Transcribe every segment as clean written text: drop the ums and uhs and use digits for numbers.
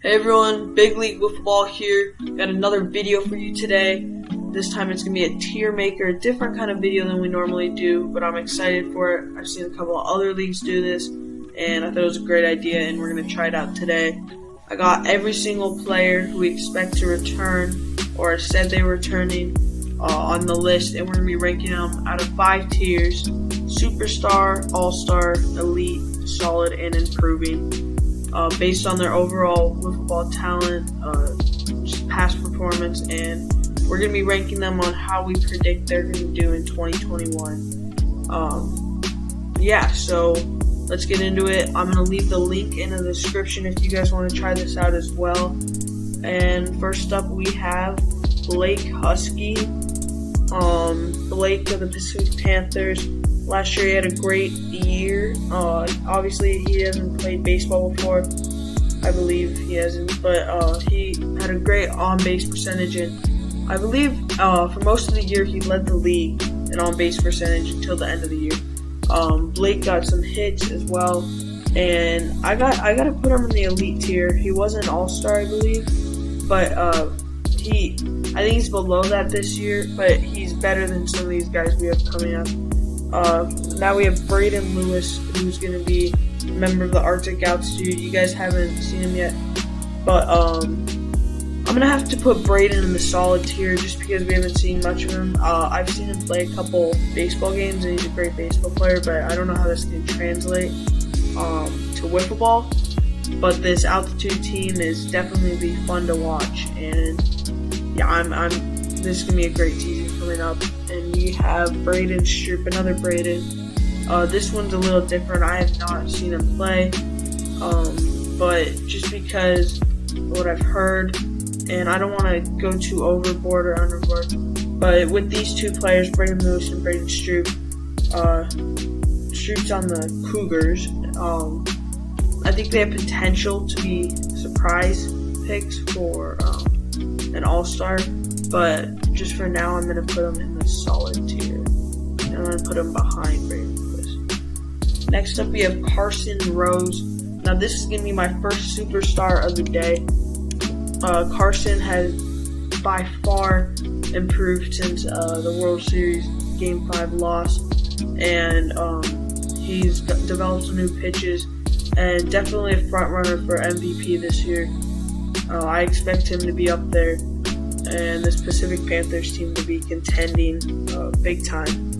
Hey everyone, Big League Wiffle Ball here. Got another video for you today. This time it's going to be a tier maker, a different kind of video than we normally do, but I'm excited for it. I've seen a couple of other leagues do this, and I thought it was a great idea, and we're going to try it out today. I got every single player who we expect to return, or said they were returning, on the list, and we're going to be ranking them out of 5 tiers: Superstar, All-Star, Elite, Solid, and Improving. Based on their overall wiffle ball talent, just past performance, and we're going to be ranking them on how we predict they're going to do in 2021. Yeah, so let's get into it. I'm going to leave the link in the description if you guys want to try this out as well. And first up we have Blake Husky. Blake of the Pacific Panthers. Last year he had a great year. Obviously he hasn't played baseball before. I believe he hasn't, but he had a great on-base percentage, and I believe for most of the year he led the league in on-base percentage until the end of the year. Blake got some hits as well, and I gotta put him in the elite tier. He was an all-star, I believe, but I think he's below that this year, but he's better than some of these guys we have coming up. Now we have Braden Lewis, who's going to be a member of the Arctic Altitude. You guys haven't seen him yet, but I'm going to have to put Braden in the solid tier just because we haven't seen much of him. I've seen him play a couple baseball games, and he's a great baseball player, but I don't know how this can translate to wiffle ball. But this altitude team is definitely fun to watch, and yeah, this is going to be a great season coming up. And we have Braden Stroop, another Braden. This one's a little different. I have not seen him play, but just because of what I've heard, and I don't want to go too overboard or underboard, but with these two players, Braden Lewis and Braden Stroop, Stroop's on the Cougars. I think they have potential to be surprise picks for an all-star, but just for now I'm going to put them in the solid tier, and I'm going to put them behind Braden Lewis. Next up we have Carson Rose. Now this is going to be my first superstar of the day. Carson has by far improved since the World Series Game 5 loss, and he's developed some new pitches, and definitely a front runner for MVP this year. I expect him to be up there, and this Pacific Panthers team to be contending big time.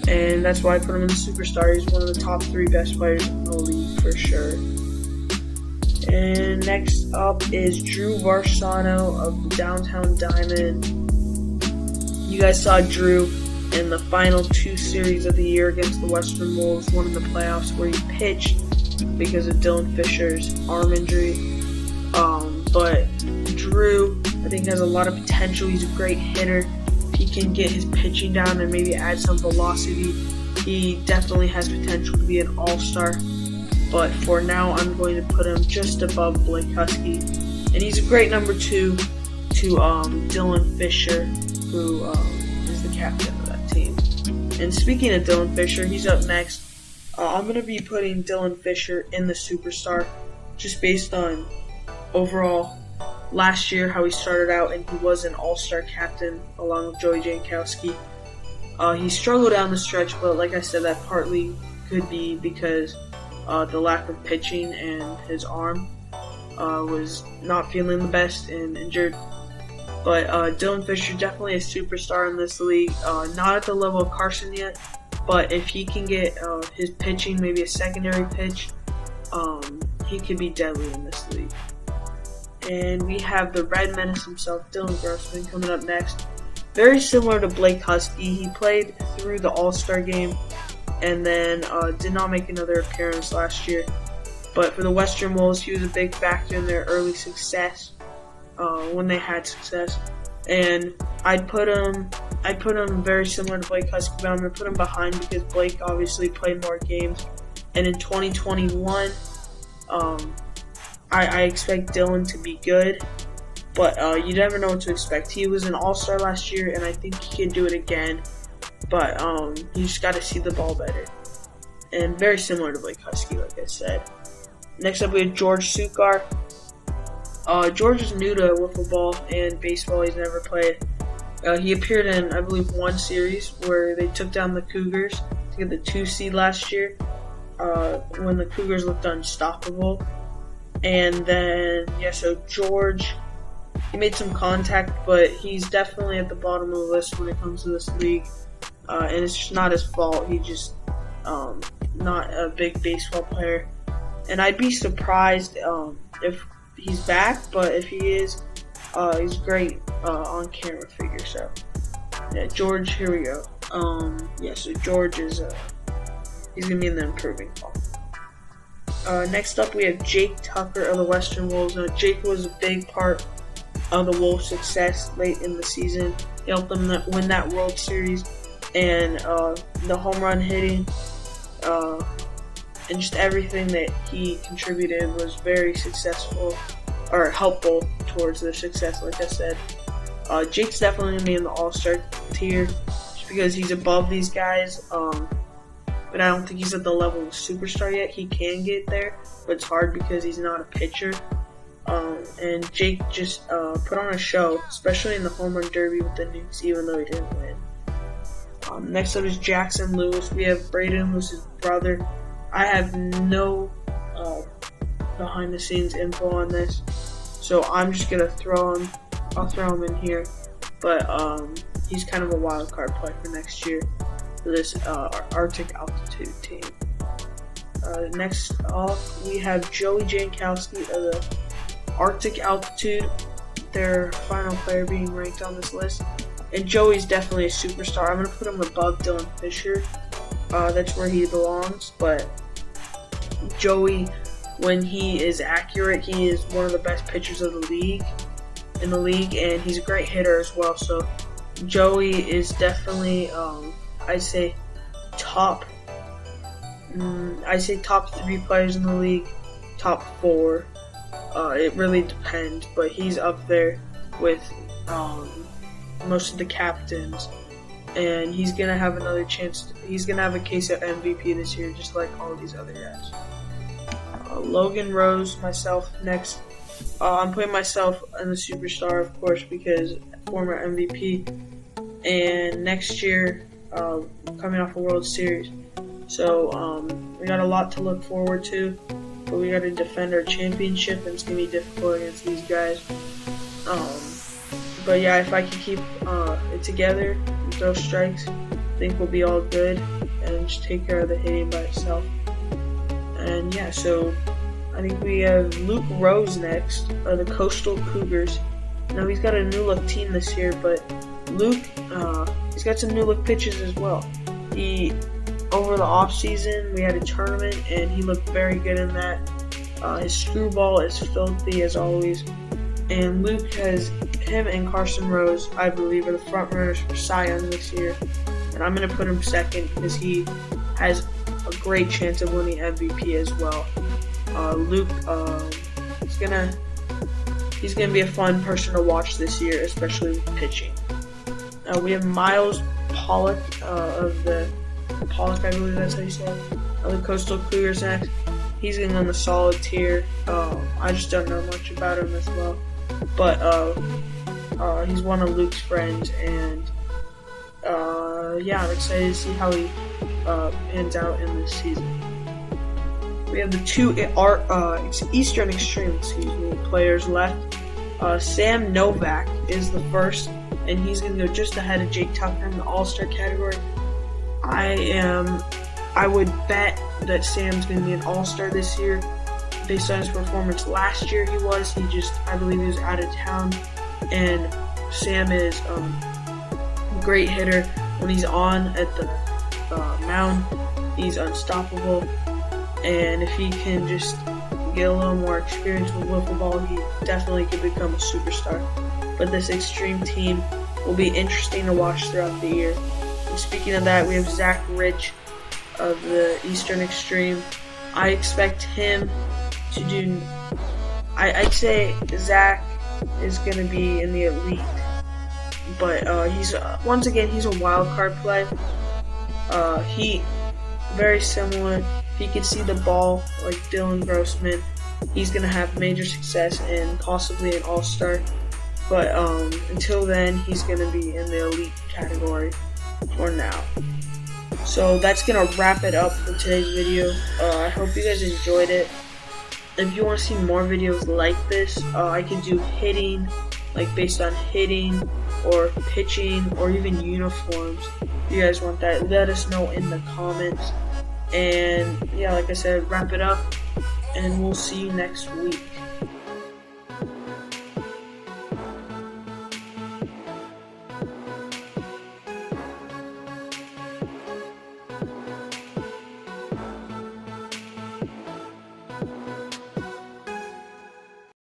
And that's why I put him in the superstar. He's one of the top 3 best players in the league for sure. And next up is Drew Varsano of the Downtown Diamond. You guys saw Drew in the final 2 series of the year against the Western Wolves, one in the playoffs where he pitched because of Dylan Fisher's arm injury. But Drew, I think, has a lot of potential. He's a great hitter. If he can get his pitching down and maybe add some velocity, he definitely has potential to be an all-star. But for now, I'm going to put him just above Blake Husky. And he's a great number 2 to Dylan Fisher, who is the captain of that team. And speaking of Dylan Fisher, he's up next. I'm going to be putting Dylan Fisher in the superstar just based on overall last year, how he started out, and he was an all-star captain along with Joey Jankowski. He struggled down the stretch, but like I said, that partly could be because the lack of pitching, and his arm was not feeling the best and injured. But Dylan Fisher, definitely a superstar in this league. Not at the level of Carson yet, but if he can get his pitching, maybe a secondary pitch, he could be deadly in this league. And we have the Red Menace himself, Dylan Grossman, coming up next. Very similar to Blake Husky. He played through the All-Star game and then did not make another appearance last year. But for the Western Wolves, he was a big factor in their early success, when they had success. And I'd put him very similar to Blake Husky, but I'm going to put him behind because Blake obviously played more games. And in 2021, I expect Dylan to be good, but you never know what to expect. He was an all-star last year, and I think he can do it again, but you just got to see the ball better. And very similar to Blake Husky, like I said. Next up, we have George Sukar. George is new to wiffle ball and baseball. He's never played. He appeared in, I believe, one series where they took down the Cougars to get the 2 seed last year, when the Cougars looked unstoppable. And then, yeah, so George, he made some contact, but he's definitely at the bottom of the list when it comes to this league. And it's just not his fault. He's just not a big baseball player. And I'd be surprised if he's back, but if he is, he's great on camera figure. So yeah, George, here we go. Yeah, so George is he's gonna be in the improving column. Next up, we have Jake Tucker of the Western Wolves. Now, Jake was a big part of the Wolves' success late in the season. He helped them win that World Series, and the home run hitting and just everything that he contributed was very successful, or helpful towards their success, like I said. Jake's definitely going to be in the All-Star tier just because he's above these guys, but I don't think he's at the level of superstar yet. He can get there, but it's hard because he's not a pitcher. And Jake just put on a show, especially in the home run derby with the Knicks, even though he didn't win. Next up is Jackson Lewis. We have Braden Lewis's brother. I have no behind the scenes info on this, so I'm just gonna I'll throw him in here, but he's kind of a wild card play for next year for this Arctic Altitude team. Next off, we have Joey Jankowski of the Arctic Altitude, their final player being ranked on this list. And Joey's definitely a superstar. I'm going to put him above Dylan Fisher. That's where he belongs. But Joey, when he is accurate, he is one of the best pitchers of the league, and he's a great hitter as well. So Joey is definitely, I'd say top 3 players in the league, top 4. It really depends, but he's up there with most of the captains, and he's gonna have another chance. He's gonna have a case of MVP this year, just like all these other guys. Logan Rose, myself next. I'm putting myself in the superstar, of course, because former MVP, and next year coming off a World Series. So we got a lot to look forward to, but we got to defend our championship, and it's gonna be difficult against these guys. But yeah, if I can keep it together and throw strikes, I think we'll be all good and just take care of the hitting by itself. And yeah, so I think we have Luke Rose next, of the Coastal Cougars. Now he's got a new look team this year, but Luke, he's got some new look pitches as well. Over the off season, we had a tournament, and he looked very good in that. His screwball is filthy as always, and Luke has him and Carson Rose, I believe, are the front runners for Cy Young this year, and I'm going to put him second because he has a great chance of winning MVP as well. Luke, he's gonna be a fun person to watch this year, especially with pitching. We have Miles Pollock of the Pollock, I believe that's how you say it, of the Coastal Cougars next. He's getting on the solid tier. I just don't know much about him as well, but he's one of Luke's friends, and yeah, I'm excited to see how he pans out in this season. We have the 2 Eastern Extreme players left. Sam Novak is the first, and he's going to go just ahead of Jake Tucker in the All-Star category. I would bet that Sam's going to be an All-Star this year based on his performance last year. I believe he was out of town, and Sam is a great hitter. When he's on at the mound, he's unstoppable, and if he can just get a little more experience with wiffle ball, he definitely could become a superstar. But this Extreme team will be interesting to watch throughout the year. And speaking of that, we have Zach Rich of the Eastern Extreme. I expect him to do. I'd say Zach is going to be in the elite, but he's once again he's a wild card play. He very similar. He can see the ball like Dylan Grossman, he's gonna have major success and possibly an all-star. But until then, he's gonna be in the elite category for now. So that's gonna wrap it up for today's video. I hope you guys enjoyed it. If you want to see more videos like this, I can do hitting, like based on hitting or pitching or even uniforms. If you guys want that, let us know in the comments. And yeah, like I said, wrap it up, and we'll see you next week.